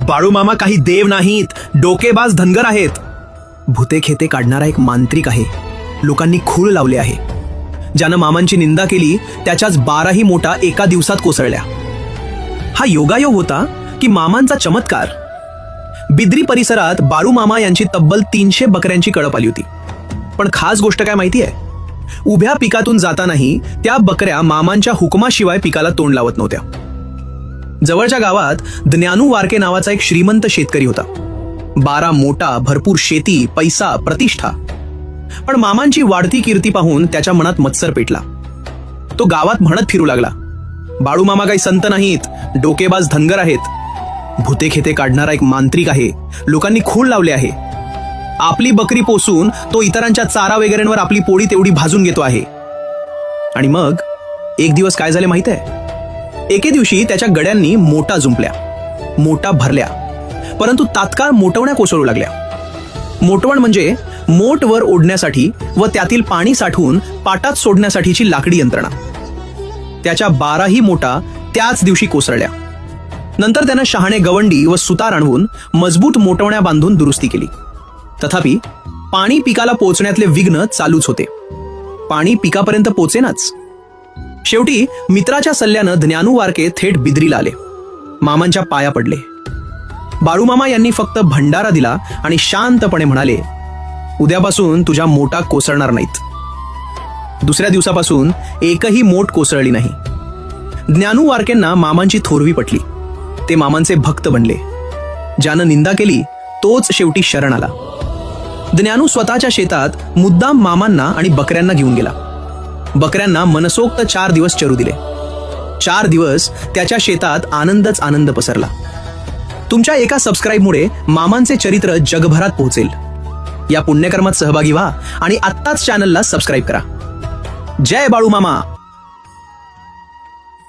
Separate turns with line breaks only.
बाळूमामा काही देव नाहीत, डोकेबाज धनगर आहेत. भूते खेते काढणारा एक मांत्रिक आहे. लोकांनी खूळ लावले आहे. ज्यानं मामांची निंदा केली त्याच्याच 12ही मोठा एका दिवसात कोसळल्या. हा योगायोग होता की मामांचा चमत्कार? बिद्री परिसरात बाळूमामा यांची तब्बल 300 बकऱ्यांची कळप आली होती. पण खास गोष्ट काय माहिती आहे? उभ्या पिकातून जातानाही त्या बकऱ्या मामांच्या हुकमाशिवाय पिकाला तोंड लावत नव्हत्या. जवळच्या गावात ज्ञानू वारके नावाचा एक श्रीमंत शेतकरी होता. 12 मोटा, भरपूर शेती, पैसा, प्रतिष्ठा. पण मामांची वाढती कीर्ती पाहून त्याच्या मनात मत्सर पेटला. तो गावात म्हणत फिरू लागला, बाळूमामा काही संत नाहीत, डोकेबाज धनगर आहेत. भूते खेते काढणारा एक मांत्रिक आहे. लोकांनी खूळ लावले आहे. आपली बकरी पोसून तो इतरांच्या चारा वगैरेंवर आपली पोळी तेवढी भाजून घेतो आहे. आणि मग एक दिवस काय झाले माहित आहे? एके दिवशी त्याच्या गड्यांनी मोटा जुंपल्या, मोटा भरल्या, परंतु तात्काळ मोटवण्या कोसळू लागल्या. मोटवण म्हणजे मोट वर ओढण्यासाठी व त्यातील पाणी साठवून पाटात सोडण्यासाठीची लाकडी यंत्रणा. त्याच्या 12ही मोटा त्याच दिवशी कोसळल्या. नंतर त्यानं शहाणे गवंडी व सुतार आणून मजबूत मोटवण्या बांधून दुरुस्ती केली. तथापि पाणी पिकाला पोचण्यातले विघ्न चालूच होते. पाणी पिकापर्यंत पोचेनाच. शेवटी मित्राच्या सल्ल्यानं ज्ञानू वारके थेट बिद्रीला आले. मामांच्या पाया पडले. बाळूमामा यांनी फक्त भंडारा दिला आणि शांतपणे म्हणाले, उद्यापासून तुझ्या मोटा कोसळणार नाहीत. दुसऱ्या दिवसापासून एकही मोट कोसळली नाही. ज्ञानू वारकेंना मामांची थोरवी पटली. ते मामांचे भक्त बनले. ज्यानं निंदा केली तोच शेवटी शरण आला. ज्ञानू स्वतःच्या शेतात मुद्दाम मामांना आणि बकऱ्यांना घेऊन गेला. बकऱ्यांना मनसोक्त 4 दिवस चरू दिले. 4 दिवस त्याच्या शेतात आनंदच आनंद पसरला. तुमच्या एका सबस्क्राईबमुळे मामांचे चरित्र जगभरात पोहोचेल. या पुण्यकर्मात सहभागी व्हा आणि आत्ताच चॅनलला सबस्क्राईब करा. जय बाळूमामा.